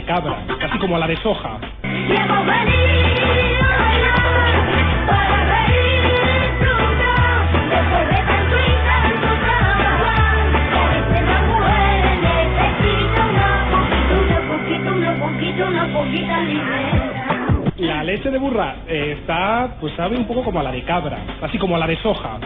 cabra, casi como a la de soja. La leche de burra está, pues sabe un poco como a la de cabra, así como a la de soja.